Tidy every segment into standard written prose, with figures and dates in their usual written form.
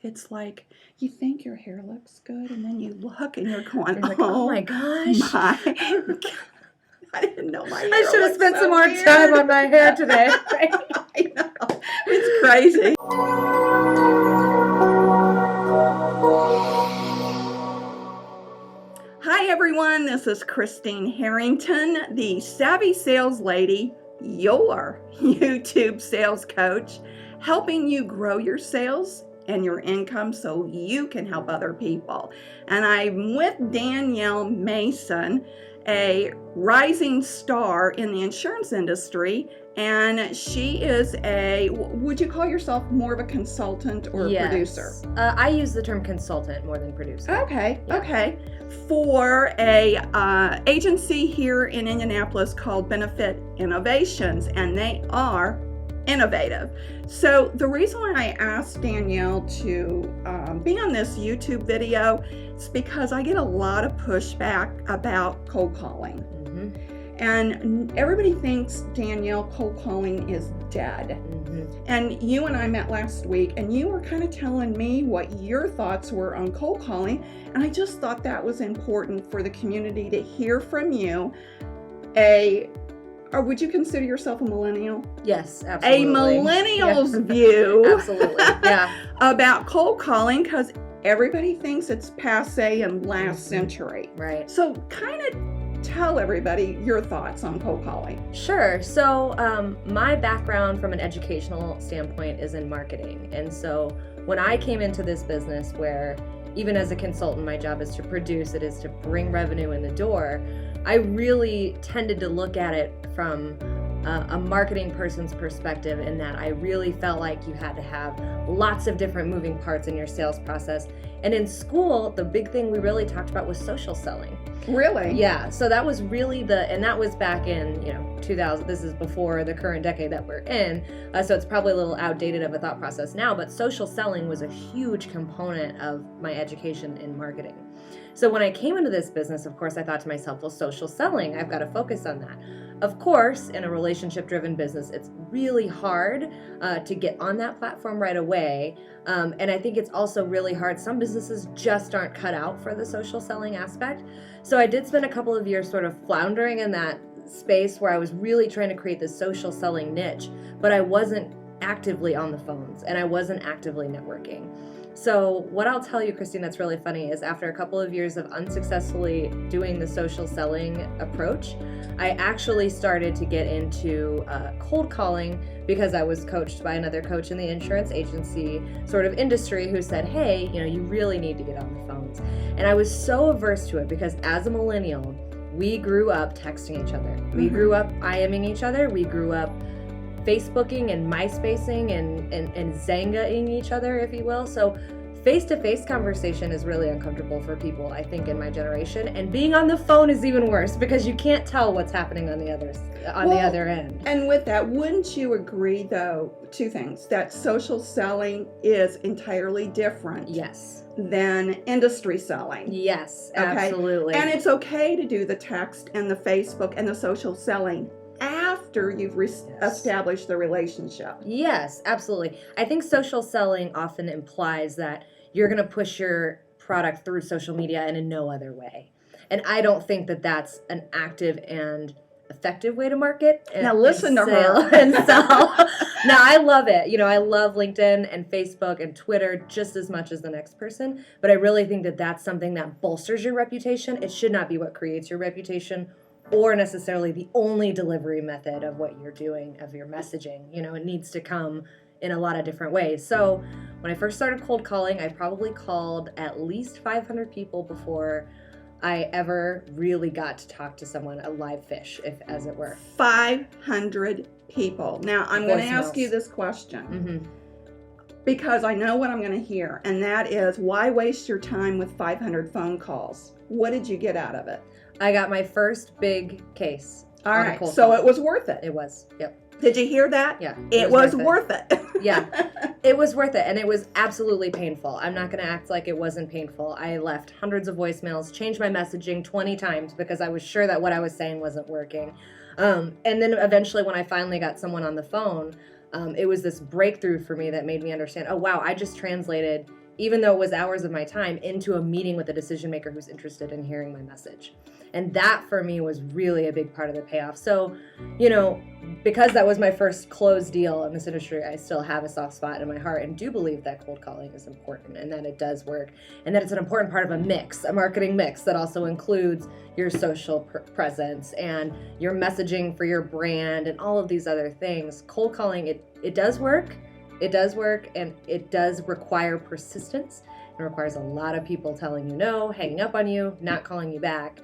It's like you think your hair looks good, and then you look and you're going, You're like, oh my gosh. I didn't know my hair I should have looked spent so some more weird. time on my hair today. I know. It's crazy. Hi, everyone. This is Christine Harrington, the Savvy Sales Lady, your YouTube sales coach, helping you grow your sales and your income so you can help other people. And I'm with Danielle Mason, a rising star in the insurance industry, and she is would you call yourself more of a consultant or a producer? I use the term consultant more than producer. Okay. For a agency here in Indianapolis called Benefit Innovations, and they are innovative. So the reason why I asked Danielle to be on this YouTube video is because I get a lot of pushback about cold calling. And everybody thinks, Danielle, cold calling is dead. And you and I met last week, and you were kind of telling me what your thoughts were on cold calling, and I just thought that was important for the community to hear from you. Or would you consider yourself a millennial? Yes, absolutely. A millennial's view Absolutely, yeah. about cold calling, because everybody thinks it's passé and last century. Right. So kind of tell everybody your thoughts on cold calling. Sure. So my background from an educational standpoint is in marketing. And so when I came into this business, where even as a consultant, my job is to produce, it is to bring revenue in the door, I really tended to look at it from a marketing person's perspective, in that I really felt like you had to have lots of different moving parts in your sales process. And in school, the big thing we really talked about was social selling. Really? Yeah. So that was really and that was back in, 2000. This is before the current decade that we're in. So it's probably a little outdated of a thought process now, but social selling was a huge component of my education in marketing. So when I came into this business, of course, I thought to myself, well, social selling, I've got to focus on that. Of course, in a relationship-driven business, it's really hard to get on that platform right away. And I think it's also really hard. Some businesses just aren't cut out for the social selling aspect. So I did spend a couple of years sort of floundering in that space where I was really trying to create this social selling niche, but I wasn't actively on the phones and I wasn't actively networking. So what I'll tell you, Christine, that's really funny is after a couple of years of unsuccessfully doing the social selling approach, I actually started to get into cold calling because I was coached by another coach in the insurance agency sort of industry who said, hey, you really need to get on the phones. And I was so averse to it because as a millennial, we grew up texting each other. We grew up IMing each other. We grew up Facebooking and MySpacing and Zangaing each other, if you will. So face-to-face conversation is really uncomfortable for people, I think, in my generation. And being on the phone is even worse because you can't tell what's happening on the other end. And with that, wouldn't you agree, though, two things, that social selling is entirely different? Yes. Than industry selling? Yes, okay? Absolutely. And it's okay to do the text and the Facebook and the social selling after you've established the relationship. Yes, absolutely. I think social selling often implies that you're going to push your product through social media and in no other way. And I don't think that that's an active and effective way to market. Now listen to her. And sell. Now I love it. I love LinkedIn and Facebook and Twitter just as much as the next person. But I really think that that's something that bolsters your reputation. It should not be what creates your reputation or necessarily the only delivery method of what you're doing, of your messaging. It needs to come in a lot of different ways. So when I first started cold calling, I probably called at least 500 people before I ever really got to talk to someone, a live fish, as it were. 500 people. Now I'm going to ask you this question. Because I know what I'm going to hear, and that is, why waste your time with 500 phone calls? What did you get out of it? I got my first big case. All right, so it was worth it. It was, yep. Did you hear that? Yeah. It was worth it. Yeah, it was worth it, and it was absolutely painful. I'm not going to act like it wasn't painful. I left hundreds of voicemails, changed my messaging 20 times because I was sure that what I was saying wasn't working. And then eventually when I finally got someone on the phone, it was this breakthrough for me that made me understand, oh, wow, I just translated even though it was hours of my time, into a meeting with a decision maker who's interested in hearing my message. And that for me was really a big part of the payoff. So, because that was my first closed deal in this industry, I still have a soft spot in my heart and do believe that cold calling is important and that it does work and that it's an important part of a marketing mix that also includes your social presence and your messaging for your brand and all of these other things. Cold calling, it does work. It does work, and it does require persistence. It requires a lot of people telling you no, hanging up on you, not calling you back.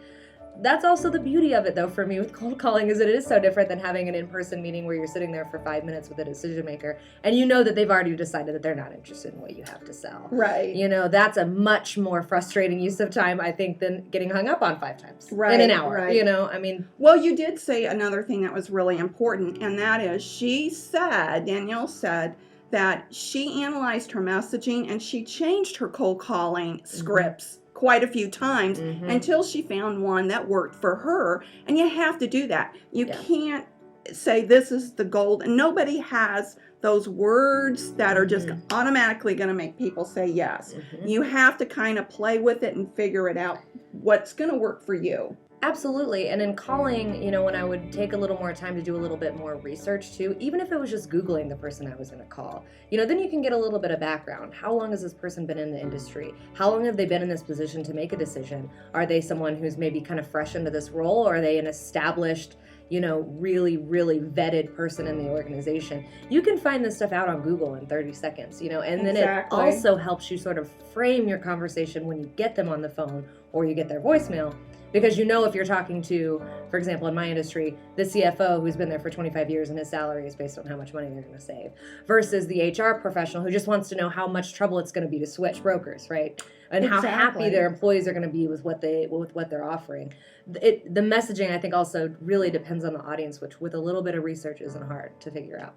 That's also the beauty of it, though, for me with cold calling, is that it is so different than having an in-person meeting where you're sitting there for 5 minutes with a decision maker and you know that they've already decided that they're not interested in what you have to sell. Right. That's a much more frustrating use of time, I think, than getting hung up on 5 times right, in an hour. Right. Well, you did say another thing that was really important, and that is Danielle said, that she analyzed her messaging and she changed her cold calling scripts quite a few times until she found one that worked for her. And you have to do that. You can't say this is the gold, and nobody has those words that are just automatically going to make people say yes. You have to kind of play with it and figure it out what's going to work for you. Absolutely. And in calling, when I would take a little more time to do a little bit more research too, even if it was just Googling the person I was going to call, then you can get a little bit of background. How long has this person been in the industry? How long have they been in this position to make a decision? Are they someone who's maybe kind of fresh into this role, or are they an established, really, really vetted person in the organization? You can find this stuff out on Google in 30 seconds, and then it also helps you sort of frame your conversation when you get them on the phone or you get their voicemail. Because if you're talking to, for example, in my industry, the CFO who's been there for 25 years and his salary is based on how much money they're going to save, versus the HR professional who just wants to know how much trouble it's going to be to switch brokers, right? And how happy their employees are going to be with what they're offering. The messaging, I think, also really depends on the audience, which with a little bit of research isn't hard to figure out.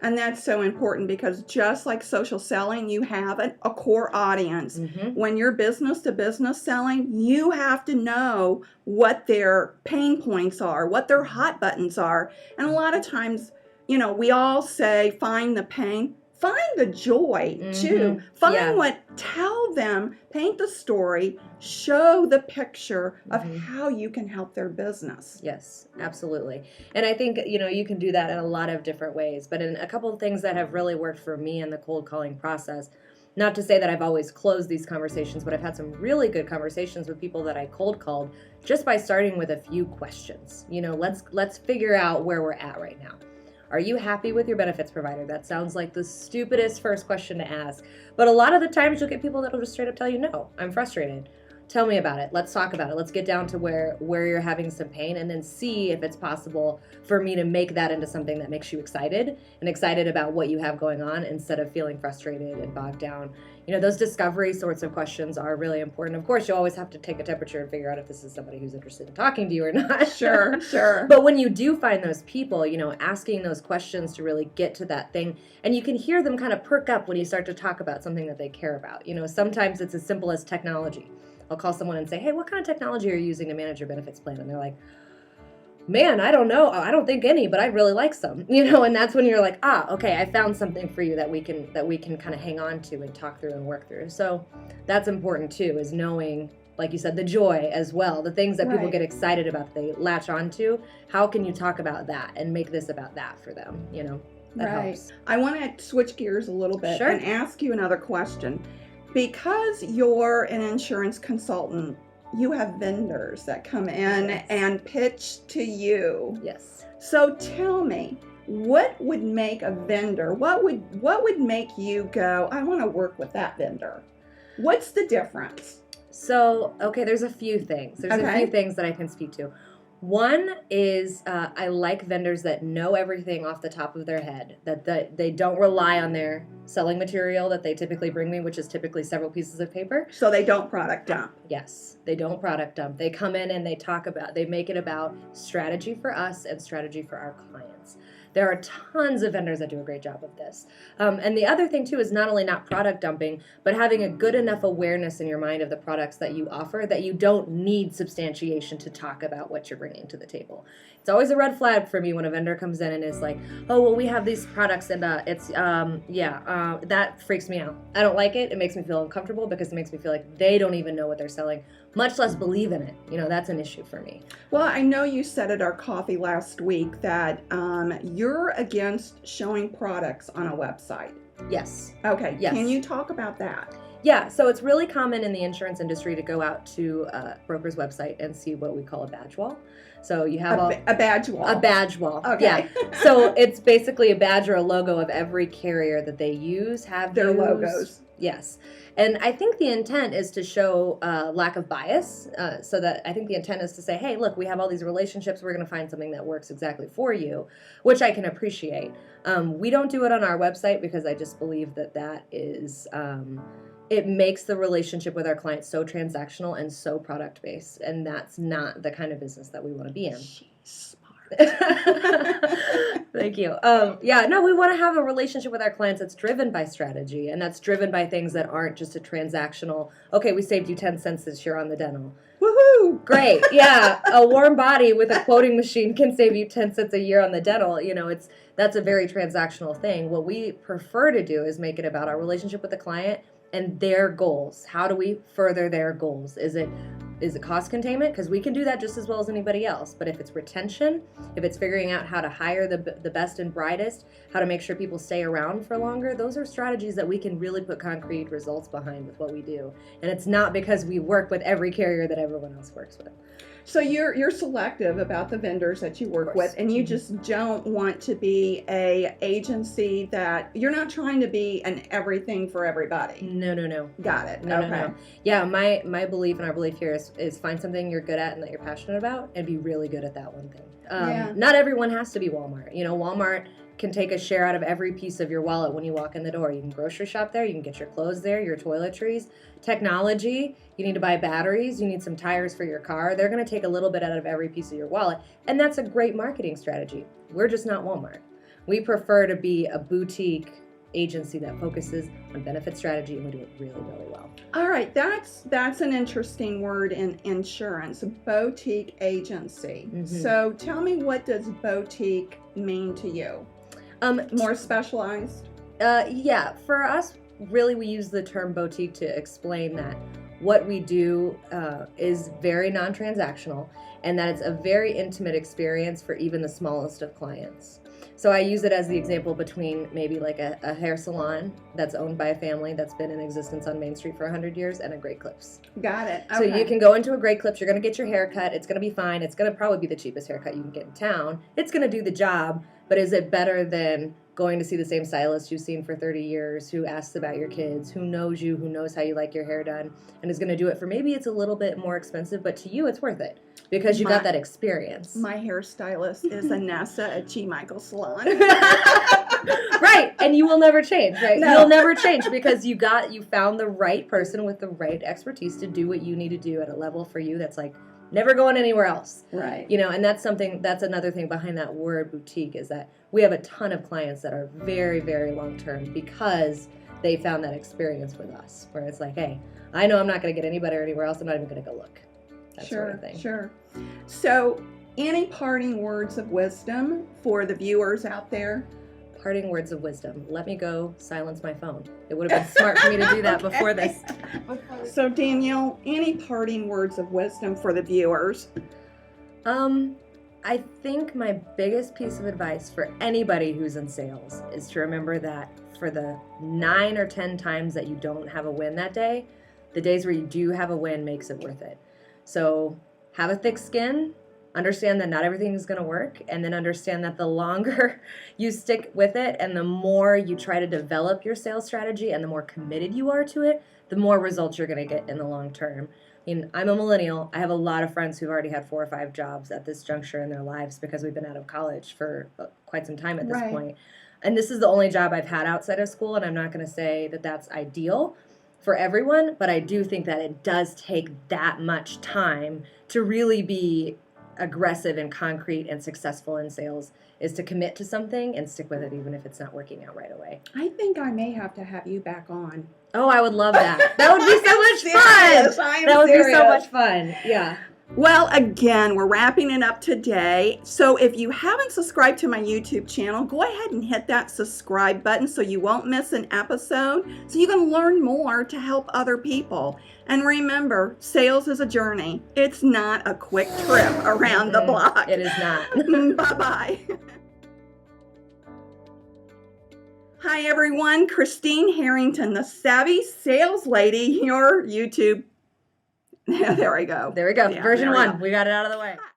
And that's so important, because just like social selling, you have a core audience. When you're business to business selling, you have to know what their pain points are, what their hot buttons are. And a lot of times, we all say, find the pain. Find the joy too. Tell them, paint the story, show the picture of how you can help their business. Yes, absolutely. And I think, you can do that in a lot of different ways. But in a couple of things that have really worked for me in the cold calling process, not to say that I've always closed these conversations, but I've had some really good conversations with people that I cold called just by starting with a few questions. Let's figure out where we're at right now. Are you happy with your benefits provider? That sounds like the stupidest first question to ask. But a lot of the times you'll get people that'll just straight up tell you, no, I'm frustrated. Tell me about it. Let's talk about it. Let's get down to where you're having some pain, and then see if it's possible for me to make that into something that makes you excited about what you have going on, instead of feeling frustrated and bogged down. Those discovery sorts of questions are really important. Of course, you always have to take a temperature and figure out if this is somebody who's interested in talking to you or not. Sure. But when you do find those people, asking those questions to really get to that thing, and you can hear them kind of perk up when you start to talk about something that they care about. Sometimes it's as simple as technology. I'll call someone and say, hey, what kind of technology are you using to manage your benefits plan? And they're like, man, I don't know. I don't think any, but I'd really like some, and that's when you're like, okay, I found something for you that we can kind of hang on to and talk through and work through. So that's important too, is knowing, like you said, the joy as well, the things that people get excited about, that they latch onto. How can you talk about that and make this about that for them? That helps. I want to switch gears a little bit and ask you another question. Because you're an insurance consultant, you have vendors that come in and pitch to you. Yes. So tell me, what would make a vendor, what would make you go, I want to work with that vendor? What's the difference? So, there's a few things. There's a few things that I can speak to. One is I like vendors that know everything off the top of their head, that they don't rely on their selling material that they typically bring me, which is typically several pieces of paper. So they don't product dump. Yes, they don't product dump. They come in and they make it about strategy for us and strategy for our clients. There are tons of vendors that do a great job of this. And the other thing too is not only not product dumping, but having a good enough awareness in your mind of the products that you offer that you don't need substantiation to talk about what you're bringing to the table. It's always a red flag for me when a vendor comes in and is like, oh, well, we have these products and that freaks me out. I don't like it. It makes me feel uncomfortable because it makes me feel like they don't even know what they're selling, much less believe in it. That's an issue for me. Well, I know you said at our coffee last week that you're against showing products on a website. Yes. Okay. Yes. Can you talk about that? Yeah, so it's really common in the insurance industry to go out to a broker's website and see what we call a badge wall. So you have a badge wall. A badge wall. Okay. Yeah. So it's basically a badge or a logo of every carrier that they use, their logos. Yes. And I think the intent is to show lack of bias. So that I think the intent is to say, hey, look, we have all these relationships. We're going to find something that works exactly for you, which I can appreciate. We don't do it on our website because I just believe that is... it makes the relationship with our clients so transactional and so product based, and that's not the kind of business that we want to be in. She's smart. Thank you. We want to have a relationship with our clients that's driven by strategy and that's driven by things that aren't just a transactional, okay, we saved you 10 cents this year on the dental. Woohoo! Great. Yeah. A warm body with a quoting machine can save you 10 cents a year on the dental. That's a very transactional thing. What we prefer to do is make it about our relationship with the client and their goals. How do we further their goals? Is it cost containment? Because we can do that just as well as anybody else. But if it's retention, if it's figuring out how to hire the best and brightest, how to make sure people stay around for longer, those are strategies that we can really put concrete results behind with what we do. And it's not because we work with every carrier that everyone else works with. So you're selective about the vendors that you work with, and you just don't want to be a agency that you're not trying to be an everything for everybody. No. Got it. No, okay. No. Yeah, my belief and our belief here is find something you're good at and that you're passionate about and be really good at that one thing. Not everyone has to be Walmart. Walmart can take a share out of every piece of your wallet when you walk in the door. You can grocery shop there, you can get your clothes there, your toiletries, technology, you need to buy batteries, you need some tires for your car. They're going to take a little bit out of every piece of your wallet, and that's a great marketing strategy. We're just not Walmart. We prefer to be a boutique agency that focuses on benefit strategy, and we do it really, really well. All right, that's an interesting word in insurance, boutique agency. Mm-hmm. So tell me, what does boutique mean to you? More specialized? Yeah, for us, really we use the term boutique to explain that what we do is very non-transactional and that it's a very intimate experience for even the smallest of clients. So I use it as the example between maybe like a hair salon that's owned by a family that's been in existence on Main Street for 100 years and a Great Clips. Got it. Okay. So you can go into a Great Clips, you're going to get your hair cut, it's going to be fine, it's going to probably be the cheapest haircut you can get in town, it's going to do the job, but is it better than going to see the same stylist you've seen for 30 years, who asks about your kids, who knows you, who knows how you like your hair done, and is going to do it for maybe it's a little bit more expensive, but to you it's worth it because you got that experience. My hairstylist is Anessa at G. Michael Salon. Right, and you will never change, right? No. You'll never change because you found the right person with the right expertise to do what you need to do at a level for you that's like never going anywhere else. Right. And that's another thing behind that word boutique is that we have a ton of clients that are very, very long-term because they found that experience with us where it's like, hey, I know I'm not going to get any better anywhere else. I'm not even going to go look. That sort of thing. Sure. So any parting words of wisdom for the viewers out there? Parting words of wisdom. Let me go silence my phone. It would have been smart for me to do that before this. So Danielle, any parting words of wisdom for the viewers? I think my biggest piece of advice for anybody who's in sales is to remember that for the 9 or 10 times that you don't have a win that day, the days where you do have a win makes it worth it. So have a thick skin, understand that not everything is going to work, and then understand that the longer you stick with it and the more you try to develop your sales strategy and the more committed you are to it, the more results you're going to get in the long term. I mean, I'm a millennial. I have a lot of friends who've already had 4 or 5 jobs at this juncture in their lives because we've been out of college for quite some time at this point. And this is the only job I've had outside of school, and I'm not going to say that that's ideal for everyone, but I do think that it does take that much time to really be aggressive and concrete and successful in sales is to commit to something and stick with it even if it's not working out right away. I think I may have to have you back on. Oh, I would love that. That would be so much fun. That would be so much fun. Yeah. Well, again, we're wrapping it up today. So if you haven't subscribed to my YouTube channel, go ahead and hit that subscribe button so you won't miss an episode, so you can learn more to help other people. And remember, sales is a journey. It's not a quick trip around the block. It is not. Bye-bye. Hi, everyone. Christine Harrington, the Savvy Sales Lady, your YouTube. There we go. There we go. Yeah, Version there we 1. go. We got it out of the way.